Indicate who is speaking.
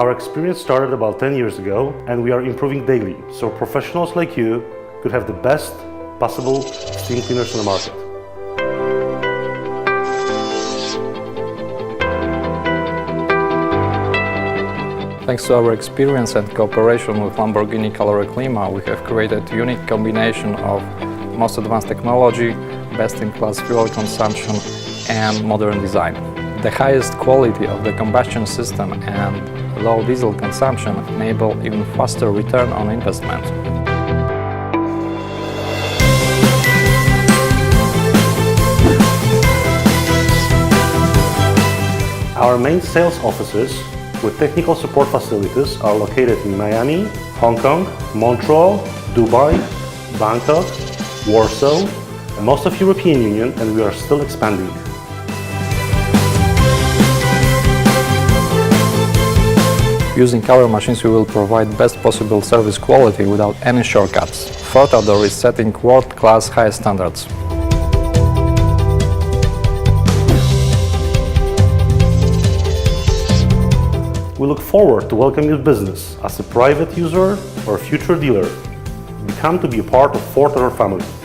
Speaker 1: Our experience started about 10 years ago, and we are improving daily, so professionals like you could have the best possible steam cleaners on the market.
Speaker 2: Thanks to our experience and cooperation with Lamborghini Caloric Lima, we have created a unique combination of most advanced technology, best-in-class fuel consumption, and modern design. The highest quality of the combustion system and low diesel consumption enable even faster return on investment.
Speaker 1: Our main sales offices with technical support facilities are located in Miami, Hong Kong, Montreal, Dubai, Bangkok, Warsaw, and most of European Union, and we are still expanding.
Speaker 2: Using our machines, we will provide best possible service quality without any shortcuts. Fortador is setting world-class high standards.
Speaker 1: We look forward to welcoming your business as a private user or future dealer. Become to be a part of Fortador family.